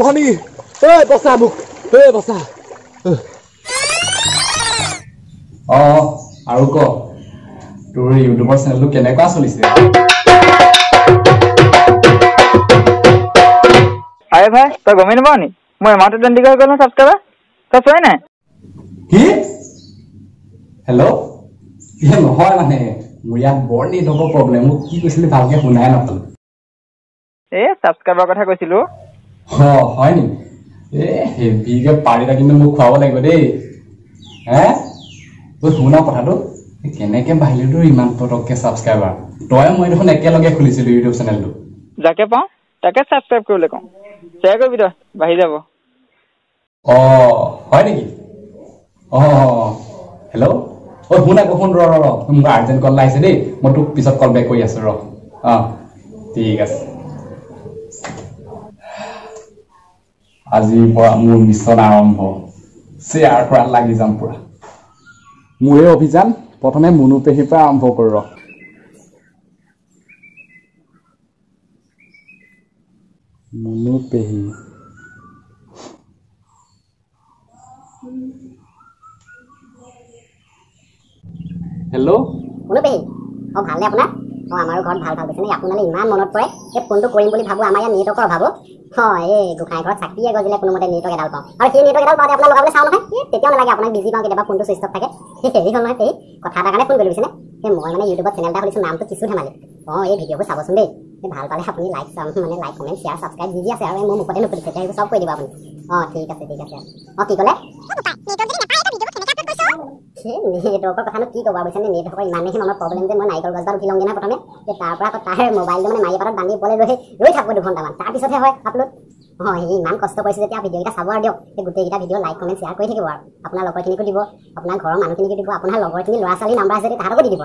ভনী বচা মোক বচা আৰু ক তোৰ ইউটিউবৰ চেনেলটো কেনেকুৱা চলিছে আরে ভাই তো গমই নাপাও নি মই এমাউন্ট ট্রেন্ডিং করে গেলাম সাবস্ক্রাইবার তো চয় না কি হেল্ল' ইয়ে নহয় মানে মোৰ ইয়াত বৰ নেটৱৰ্কৰ প্ৰব্লেম মোক কি কৈছিলি ভালকে শুনাই নাপালো এ সাবস্ক্ৰাইবাৰ কথা কইছিলো হয় নি হেভিকে পাৰি কিন্তু মোক খুৱাব লাগিব দেই তই শুনা কথাটো কেনেকে বাহিলে তোৰ ইমান পটককে সাবস্ক্রাইবার তই মই দেখোন একেলগে খুলিছিলো ইউটিউব চেনেলটো যাকে পাও তাকে সাবস্ক্রাইব কৰিলে কম শেয়াৰ কৰিবি তই বাহি যাব হয় নেকি হেল্ল' শুনা শুন ৰ মোক আৰ্জেণ্ট কল আহিছে দেই মই তোক পিছত কল বেক কৰি আছো ৰ ঠিক আছে আজিৰ পৰা মোৰ মিছন আৰম্ভ শ্বেয়াৰ কৰাত লাগি যাম পুৰা মোৰে অভিযান প্ৰথমে মুনু পেহীৰ পৰা আৰম্ভ কৰো ৰ মুনু পেহী হেল্ল' মুনু পেহী ভালনে আপোনাৰ আমাৰো ঘৰত ভাল পাইছে নে আপোনালৈ ইমান মনত পৰে এই ফোনটো কৰিম বুলি ভাবো আমাৰ ইয়াত নেটৱৰ্কৰ অভাৱ এই গোসাঁই ঘৰত চাকিয়ে গজিলে কোনোমতে নেটৱৰ্ক এডাল পাওঁ আৰু সেই নেটৱৰ্ক এডাল পাওঁতে আপোনাৰ লগাবলৈ চাওঁ নহয় তেতিয়াও নালাগে আপোনাক বিজি পাওঁ কেতিয়াবা ফোনটো ছুইচ অফ থাকে হেৰি হ'ল নহয় পেহী কথা এটাৰ কাৰণে ফোন কৰি দিছেনে মই মানে ইউটিউবত চেনেল এটা খুলিছোঁ নামটো কিছু ধেমালি এই ভিডিঅ'বোৰ চাবচোন দেই ভাল পালে আপুনি লাইক কমেণ্ট শ্বেয়াৰ ছাবস্ক্ৰাইব যি আছে আৰু মোৰ মুখতে নুখুলি তেতিয়া এইবোৰ চব কৰি দিব আপুনি ঠিক আছে কি ক'লে নেটৱৰ্কৰ কথানো কি ক'ব বুজিছেনে নেটৱৰ্কৰ ইমানেই মনত প্ৰব্লেম যে মই নাৰিকল গছডাল উঠি লওঁগৈ নহয় প্ৰথমে তাৰ পৰা আকৌ তাৰ মোবাইলটো মানে মাৰি পাতত বান্ধি ওপৰলৈ ৰৈ থাকোঁ 2 ঘণ্টামান তাৰপিছতহে হয় আপলোড ইমান কষ্ট কৰিছে যেতিয়া ভিডিঅ'কেইটা চাব আৰু দিয়ক সেই গোটেইকেইটা ভিডিঅ' লাইক কমেণ্ট শ্বেয়াৰ কৰি থাকিব আৰু আপোনাৰ লগৰখিনিকো দিব আপোনাৰ ঘৰৰ মানুহখিনিকো দিব আপোনাৰ লগৰখিনি ল'ৰা ছোৱালী নাম্বাৰ আছে যদি তাহাঁতকো দি দিব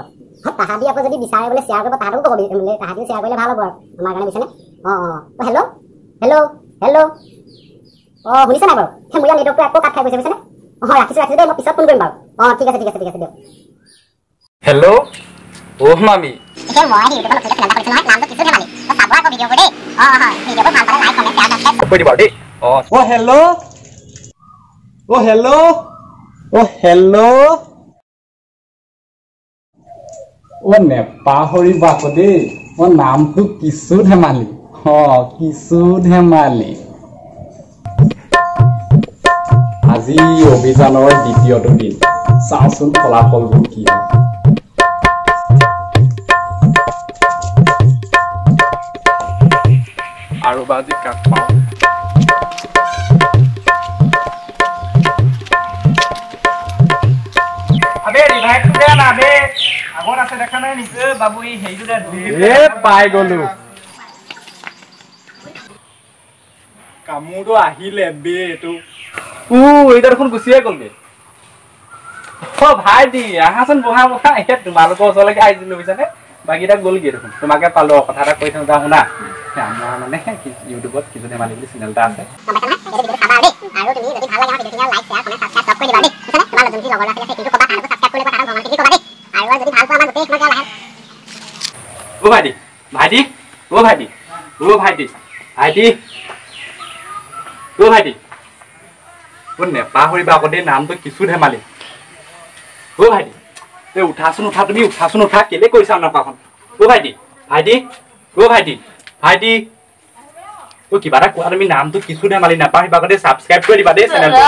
তাহাঁতি আকৌ যদি বিচাৰে বোলে শ্বেয়াৰ কৰিব তাহাঁতকো ক'ব বোলে তাহাঁতিও শ্বেয়াৰ কৰিলে ভাল হ'ব আৰু আমাৰ কাৰণে বুজিছেনে হেল্ল' শুনিছে নাই বাৰু সেই মোৰ ইয়াৰ নেটৱৰ্কটো আকৌ কাট খাই গৈছে বুজিছেনে ৰাখিছোঁ দেই মই পিছত ফোন কৰিম বাৰু ঠিক আছে দিয়ক হেল্ল' মামি মই ইউটিউবত নতুনকৈ চেনেল এটা খুলিছোঁ নহয় নামটো কিছু ধেমালি চাব আকৌ ভিডিঅ'বোৰ দেই ভিডিঅ'বোৰ ভাল পালে লাইক কমেণ্ট শ্বেয়াৰ ছাবস্ক্ৰাইব কৰি দিবা দেই হেল্ল' নেপাহৰিবা আকৌ দেই নামটো কিছু ধেমালি আজি অভিযানৰ দ্বিতীয়টো দিন চাওঁচোন ফলাফলবোৰ কি হয় আৰু বাজি কাক পাওঁ পাই গলো কামোৰটো আহিলে বে এইটো এতিয়া দেখোন গুচিয়ে গ'লগে ভাইটি আহাচোন বহা তোমালোকৰ ওচৰলৈকে আহিছিলো বুজিছানে বাকীটা গ'লগে দেখোন তোমাকে পালো কথা এটা কৈ থওঁ শুনা আমাৰ মানে ইউটিউবত কিছু ধেমালি বুলি চেনেল এটা আছে নেপাহৰিবা আকৌ দেই নামটো কিছু ধেমালি ভাইটি উঠাচোন তুমি উঠা কেলে কৰিছা নাপাখন ভাইটি কিবা এটা কোৱা তুমি নামটো কিছু ধেমালি নাপাহৰিবা আকৌ দেই ছাবস্ক্ৰাইব কৰি দিবা দেই চেনেলটো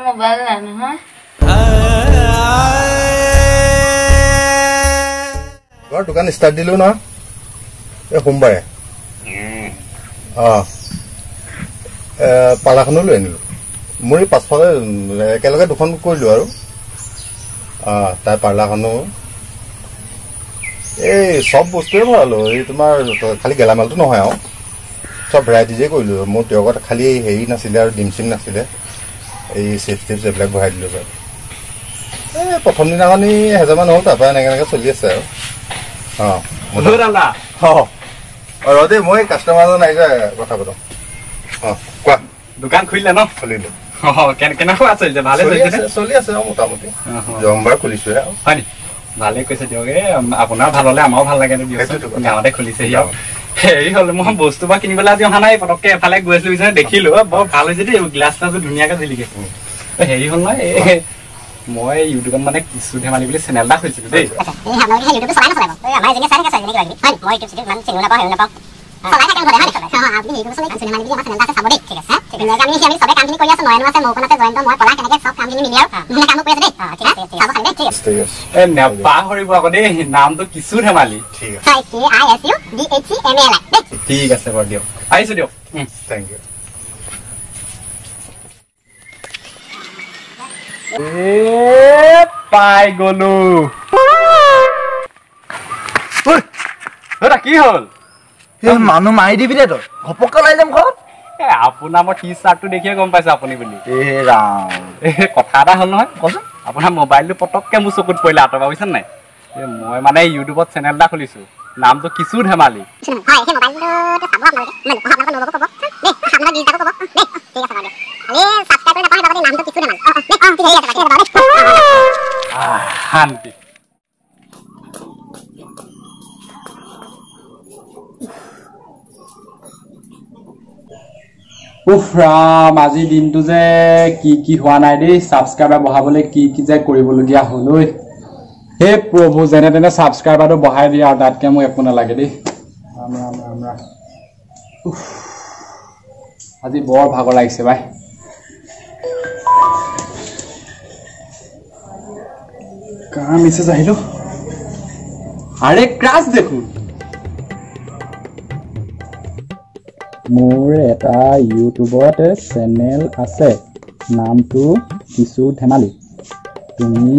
মোবাইল নাই নহয় দোকান ষ্টাৰ্ট দিলো ন এই সোমবাৰে পালাখনো লৈ আনিলো মোৰ এই পাছফালে একেলগে দুখন কৰিলো আৰু তাৰ পাৰ্লাৰখনো এই চব বস্তুৱে ভৰালো এই তোমাৰ খালি গেলামালটো নহয় আৰু চব ভেৰাইটিজে কৰিলো মোৰ তেওঁকত খালি হেৰি নাছিলে আৰু ডিম চিম নাছিলে এই চিপছ টিপছ এইবিলাক ভৰাই দিলো বাৰু এই প্ৰথম দিনাখন 1000 মান হ'ল তাৰপৰা এনেকৈ চলি আছে আৰু দেই মই কাষ্টমাৰজন আহিছে কথা পাতো কোৱা দোকান খুলিলে ন খুলিলো কেনেকুৱা চলিছে ভালে চলি আছে মোটামুটি জমবাৰ খুলিছো হয় নি ভালে কৈছে দিয়ক আপোনাৰ ভাল হলে আমাৰো ভাল লাগে গাঁৱতে খুলিছে হেৰি হ'ল মই বস্তু বা কিনিবলৈ আজি অহা নাই পটককে এফালে গৈ আছিলো পিছনে দেখিলো বৰ ভাল হৈছে দেই গ্লাছ টাছটো ধুনীয়াকে জিলিকে হেৰি হ'ল নহয় মই ইউটিউবত মানে কিছু ধেমালি বুলি চেনেল এটা খুলিছিলো দেই নেপাহৰিব আকৌ দেই নামটো কিছু ধেমালি ঠিক আছে বাৰু দিয়ক আহিছো দিয়ক থেংক ইউ পাই গলো কি হ'ল মানুহ মাৰি দিবি দে তই ঘপককে ওলাই যাম ঘৰত আপোনাৰ মই টি চাৰ্টটো দেখিয়ে গম পাইছো আপুনি বুলি ৰাম কথা এটা হ'ল নহয় কচোন আপোনাৰ মোবাইলটো পটককে মোৰ চকুত পৰিলে আঁতৰবা বুজিছে নাই মই মানে ইউটিউবত চেনেল এটা খুলিছো নামটো কিছু ধেমালি শান্তি ৰাম আজিৰ দিনটো যে কি হোৱা নাই দেই ছাবস্ক্ৰাইবাৰ বঢ়াবলৈ কি যে কৰিবলগীয়া হ'ল ঐ হে প্ৰভু যেনে তেনে ছাবস্ক্ৰাইবাৰটো বঢ়াই দিয়া আৰু তাতকে মোক একো নালাগে দেই আজি বৰ ভাগৰ লাগিছে ভাই কাৰ মেছেজ আহিলো আৰে ক্ৰাছ দেখোন মোৰ এটা ইউটিউবত চেনেল আছে নামটো কিছু ধেমালি তুমি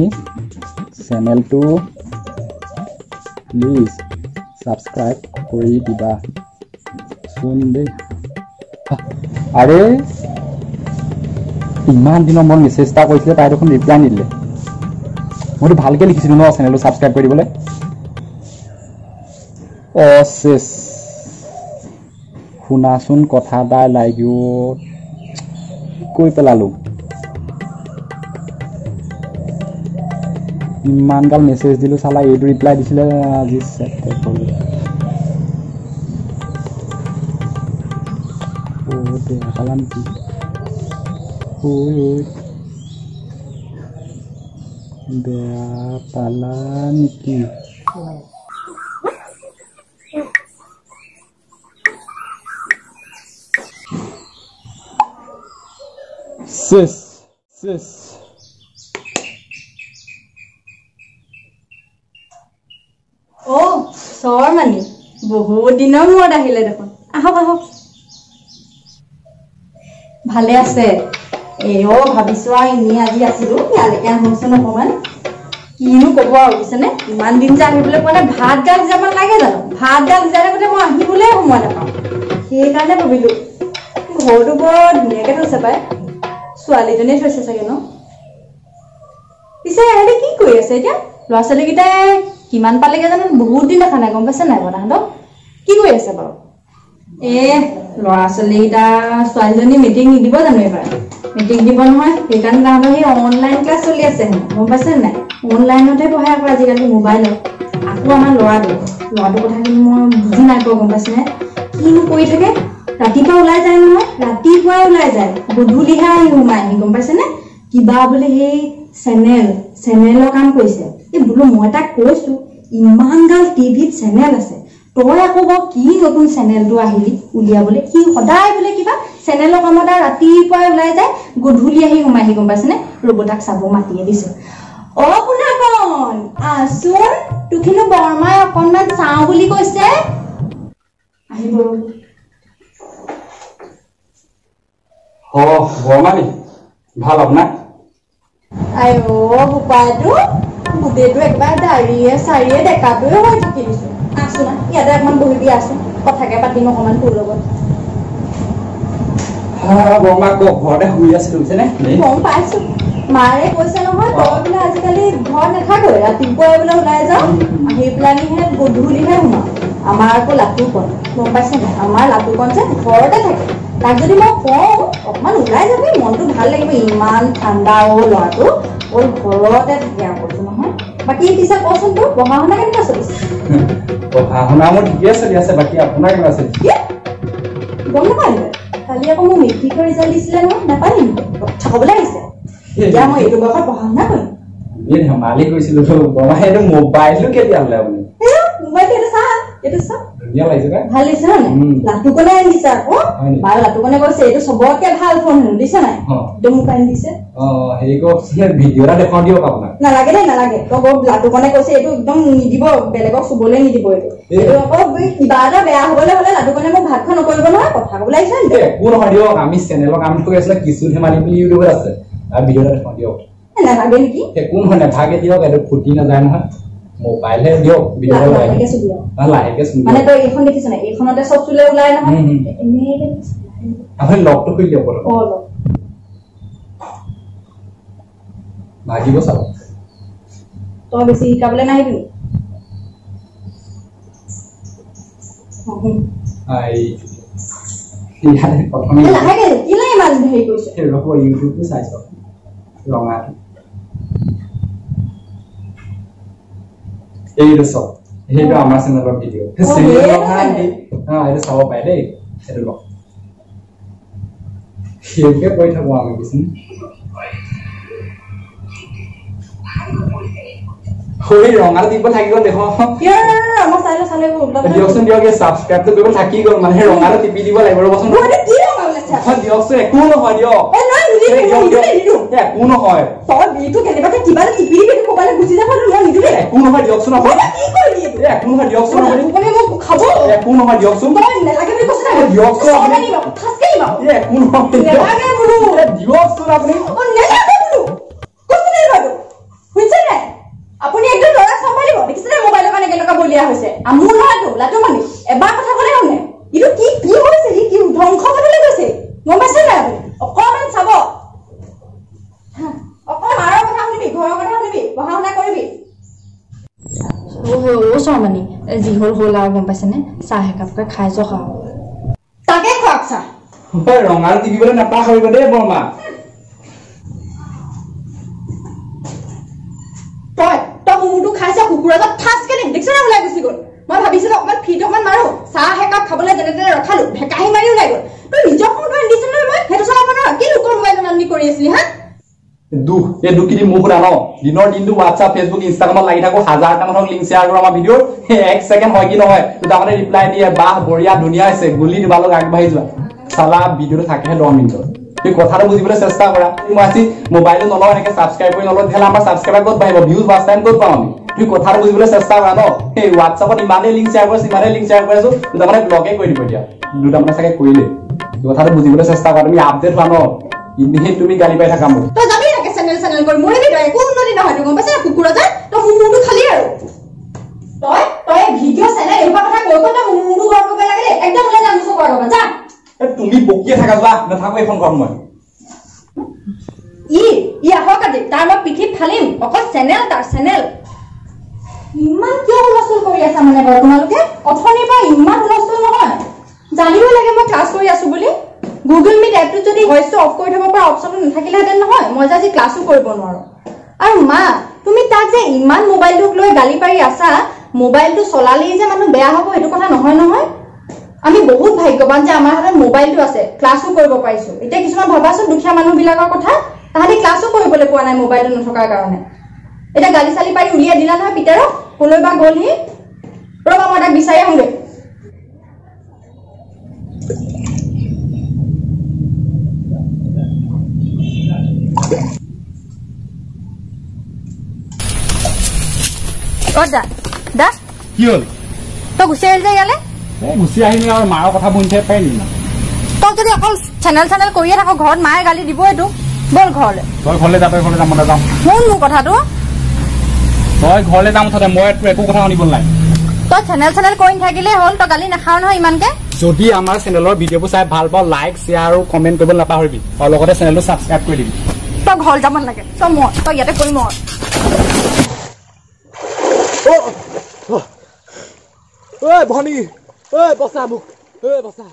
চেনেলটো প্লিজ ছাবস্ক্ৰাইব কৰি দিবা চোন দেই আৰে ইমান দিনৰ মই মেছেজ এটা কৰিছিলে তাই দেখোন ৰিপ্লাই নিদিলে মইতো ভালকৈ লিখিছিলোঁ ন চেনেলটো ছাবস্ক্ৰাইব কৰি দিবলৈ চেছ শুনাচোন কথা এটা লাগিব কৈ পেলালোঁ ইমানগাল মেছেজ দিলোঁ চালা এইটো ৰিপ্লাই দিছিলে আজি বেয়া পালা নেকি বেয়া পালা নেকি sis চৰ মানি বহুত দিনৰ মূৰত আহিলে দেখোন আহক ভালে আছে ভাবিছো আৰু এনেই আজি আছিলো ইয়ালৈকে আহোচোন অকমান কিনো কব আৰু বুজিছেনে ইমান দিন যে আহিবলৈ পোৱা নাই ভাত গাল যাব লাগে জানো ভাত গাল সিজাই থাকোঁতে মই আহিবলৈ সময় নাপাওঁ সেইকাৰণে ভাবিলো ঘৰটো বৰ ধুনীয়াকে থৈছে পাই ছোৱালীজনীয়ে থৈছে চাগে ন পিছে এহেঁতে কি কৰি আছে এতিয়া ল'ৰা ছোৱালীকেইটাই কিমান পালেগে জানো বহুত দিন দেখা নাই গম পাইছে নাই বনাহঁতক কি কৰি আছে বাৰু ল'ৰা ছোৱালীকেইটা ছোৱালীজনী মিটিং নিদিব জানো এইবাৰ মিটিং দিব নহয় সেইকাৰণে তাহাঁতৰ সেই অনলাইন ক্লাছ চলি আছে গম পাইছে নাই অনলাইনতে পঢ়াই আকৌ আজিকালি মোবাইলত আকৌ আমাৰ ল'ৰাটোৰ কথা কিন্তু মই বুজি নাই পোৱা গম পাইছেনে কিনো কৰি থাকে ৰাতিপুৱা ওলাই যায় নহয় ৰাতিপুৱাই ওলাই যায় গধূলিহে আহি সোমাই গম পাইছেনে কিবা বোলে সেই চেনেলৰ কাম কৰিছে এই বোলো মই তাক কৈছো ইমান গাল টিভিত চেনেল আছে তই আকৌ বাৰু কি নতুন চেনেলটো আহিলি উলিয়াবলৈ সি সদায় বোলে কিবা চেনেলৰ কামত ৰাতিপুৱাই ওলাই যায় গধূলি আহি সোমাইহি গম পাইছেনে ৰ'ব তাক চাব মাতিয়ে দিছো শুনাকণ আচোন তোকিনো বৰমাই অকণমান চাওঁ বুলি কৈছে আহিব বৰমা নি ভাল আপোনাৰ বোপাইটো গোটেইটো একবাৰ দাড়িয়ে চাৰিয়ে ডেকাটোৱে হৈ থাকি দিছো আছো না ইয়াতে অকমান বহিবি আছো কথাকে পাতিম অকমান তোৰ লগত বৰমা ঘৰতে শুই আছিলো বুজিছেনে গম পাইছো মাৰে কৈছে নহয় তই বোলে আজিকালি ঘৰত নাথাকো ৰাতিপুৱাই বোলে ওলাই যাওঁ আহি পেলানিহে গধূলিহে সোমাওঁ আমাৰ আকৌ লাটুকণ গম পাইছে নাই আমাৰ লাটুকণ যে ঘৰতে থাকে তাক যদি মই কওঁ অকমান ওলাই যাবি মনটো ভাল লাগিব ইমান ঠাণ্ডা ল'ৰাটো ঘৰতে থাকে আৰু কৈছো নহয় বাকী পিছে কচোন তোৰ পঢ়া শুনা কেনেকুৱা চলিছে পঢ়া শুনা মোৰ ঠিকে চলি আছে বাকী আপোনাৰ কেনেকুৱা আছে গম নাপালো কালি আকৌ মোৰ মেট্ৰিকৰ ৰিজাল্ট দিছিলে নহয় নাপালি কথা ক'বলৈ আহিছে এতিয়া মই এইটো বয়সত পঢ়া শুনা কৰিম এই ধেমালি কৰিছিলো বৰমাই এইটো মোবাইলটো কেতিয়া হ'লে আপুনি মোবাইলটো এইটো চা ধুনীয়া লাগিছে নে ভাল লাগিছে নহয় লাটুকনে আনিছে আকৌ বাৰু লাটুকনে কৈছে এইটো চবতকে ভাল ফোন দিছে নাই একদম মোক আনি দিছে হেৰি কওকচোন ভিডিঅ' এটা দেখাওঁ দিয়ক আপোনাক নালাগে দেই নালাগে তই লাটুকনে কৈছে এইটো একদম নিদিব বেলেগক চুবলৈ নিদিব এইটো আকৌ কিবা এটা বেয়া হ'বলৈ হ'লে লাটুকনে মোক ভাত খোৱা নকৰিব নহয় কথা ক'বলৈ আহিছে একো নহয় দিয়ক আমি চেনেলৰ কাম কৰি আছিলে কিছু ধেমালি বুলি ইউটিউবত আছে আৰু ভিডিঅ' এটা দেখাওঁ দিয়ক নালাগে নেকি একো নহয় নাভাগে দিয়ক এইটো ফুটি নাযায় নহয় মোবাইলহে দিয়ক ভিডিঅ' লাহেকে চুবি মানে তই এইখন দেখিছ নাই এইখনতে চব চুলে ওলাই নহয় আপুনি লগটো খুলি দিয়ক ভাগিব চাব তই বেছি শিকাবলৈ নাহিবি প্ৰথমে লাহেকে কি লাগে ইমান হেৰি কৰিছে ৰ'ব ইউটিউবটো চাই চাওক ৰঙাটো এইটো চাওক সেইটো আমাৰ চেনেলৰ ভিডিঅ' এইটো চাব পাৰে দেই সেইটো লওক সেইটোকে কৈ থাকো আমি কিছু ৰঙাটো দিব থাকি গ'ল দেখোন দিয়কচোন দিয়ক ছাবস্ক্ৰাইবটো কৰিব থাকি গ'ল মানে ৰঙাটো টিপি দিব লাগিব ৰ'বচোন দিয়কচোন একো নহয় দিয়ক একো নহয় একো নহয় দিয়কচোন আপুনি একো নহয় দিয়কচোন আপুনি একো নহয় দিয়কচোন দিয়কচোন একো নহয় দিয়কচোন আপুনি আপুনি একদম ল'ৰা চম্ভালিব দেখিছেনে মোবাইলৰ কাৰণে কেনেকুৱা বলিয়া হৈছে মোৰ নহয়তো লাটু মানি এবাৰ কথা ক'লে শুনে এইটো কি কি হৈছে কি ধ্বংস কৰিবলৈ গৈছে গম পাইছে নাই আপুনি অকণমান চাব অকণ মাৰৰ কথা শুনিবি ঘৰৰ কথা শুনিবি পঢ়া শুনা কৰিবি চমানি যি হ'ল হ'ল আৰু গম পাইছেনে চাহ একাপকে খাই যাওক আৰু তাকে খুৱাক চাহ ৰঙাল টিপিবলৈ নাপাহৰিব দেই বৰমা মোৰটো খাইছে কুকুৰা এটা ঠাচকে দেখিছে না ওলাই গুচি গ'ল মই ভাবিছিলো অকমান ফিট অকমান মাৰো চাহ একাপ খাবলৈ যেনে তেনে ৰখালো ভেকাহি মাৰি ওলাই গ'ল তই নিজৰ ফোনটো আনি দিছ নহয় মই সেইটো চলাব নোৱাৰো কি লোকৰ মোবাইলটো আনি কৰি আছিলি হা এই দুখিনি মুখ ন দিনৰ দিনটো হোৱাটছআপ ফেচবুক ইনষ্টাগ্ৰামত লাগি থাকো হাজাৰটা মানুহক লিংক শ্বেয়াৰ কৰো আমাৰ ভিডিঅ'ৰ 1 ছেকেণ্ড হয় কি নহয় তাৰমানে ৰিপ্লাই দিয়ে বাহ বঢ়িয়া ধুনীয়া হৈছে গুলি দিবালক আগবাঢ়ি যোৱা চালা ভিডিঅ'টো থাকেহে 10 মিনিটৰ তুমি কথাটো বুজিবলৈ চেষ্টা কৰা মই আজি মোবাইলটো নলওঁ এনেকৈ ছাবস্ক্ৰাইব কৰি নলওঁ তেতিয়াহ'লে আমাৰ ছাবস্ক্ৰাইবাৰ ক'ত বাঢ়িব ভিউজ ফাৰ্ষ্ট টাইম ক'ত পাওঁ আমি তুমি কথাটো বুজিবলৈ চেষ্টা কৰা ন সেই হোৱাটছআপত ইমানেই লিংক শ্বেয়াৰ কৰিছোঁ ইমানেই লিংক শ্বেয়াৰ কৰি আছো তাৰমানে ব্লগে কৰি দিব এতিয়া দুটামানে চাগে কৰিলে কথাটো বুজিবলৈ চেষ্টা কৰা তুমি আপডেট হোৱা ন এনেই তুমি গালি পাই থাকা মোক তই যাবি নাকে চেনেল কৰি মোৰ একো একো উন্নতি নহয় গম পাইছা কুকুৰা যায় তই মোৰটো খালি আৰু তই ভিডিঅ' চেনেল এইবোৰ কথা কৈ কৈ তই মোৰটো গৰম কৰিব লাগে দেই একদম ওলাই যাম চকু আৰু যা তুমি বকিয়ে থাকা যোৱা নাথাকো এইখন ঘৰত মই ই আহক আজি তাৰ মই পিঠিত ফালিম অকল চেনেল তাৰ চেনেল ইমান কিয় হুলস্থুল কৰি আছা মানে বাৰু তোমালোকে অথনিৰ পৰা ইমান হুলস্থুল নহয় জানিব লাগে মই ক্লাছ কৰি আছো বুলি গুগল মিট এপটোত যদি ভইচটো অফ কৰি থব পৰা অপশ্যনটো নাথাকিলেহেঁতেন নহয় মই যে আজি ক্লাছো কৰিব নোৱাৰো আৰু মা তুমি তাক যে ইমান মোবাইলটোক লৈ গালি পাৰি আছা মোবাইলটো চলালেই যে মানুহ বেয়া হ'ব সেইটো কথা নহয় নহয় আমি বহুত ভাগ্যৱান যে আমাৰ হাতত মোবাইলটো আছে ক্লাছো কৰিব পাৰিছো এতিয়া কিছুমান ভাবাচোন দুখীয়া মানুহবিলাকৰ কথা তাহাঁতি ক্লাছো কৰিবলৈ পোৱা নাই মোবাইলটো নথকাৰ কাৰণে এটা গালি চালি পাৰি উলিয়াই দিলা নহয় পিটাৰক কলৈ বা গ'লহি ৰ'বা মই তাক বিচাৰি আহোঁগৈ দা কি হ'ল তই গুচি আহিল যে ইয়ালৈ গুচি আহিলে আৰু মাৰ কথা বুজি থাকিব পাৰিম না তই যদি অকল চেনেল কৰিয়ে থাক ঘৰত মায়ে গালি দিব এইটো বল ঘৰলৈ তই ঘৰলৈ যা তই ঘৰলৈ যাম মই যাম শুন মোৰ কথাটো তই ঘৰলৈ যাম মুঠতে মই একো কথা শুনিব নাই তই চেনেল কৰি থাকিলেই হ'ল তই গালি নাখাও নহয় ইমানকে যদি আমাৰ চেনেলৰ ভিডিঅ'বোৰ চাই ভাল পাওঁ লাইক শ্বেয়াৰ আৰু কমেণ্ট কৰিব নাপাহৰিবি আৰু লগতে চেনেলটো ছাবস্ক্ৰাইব কৰি দিবি তই ঘৰ যাব নালাগে তই ইয়াতে কৰি মৰ ভনী বচা মোক বচা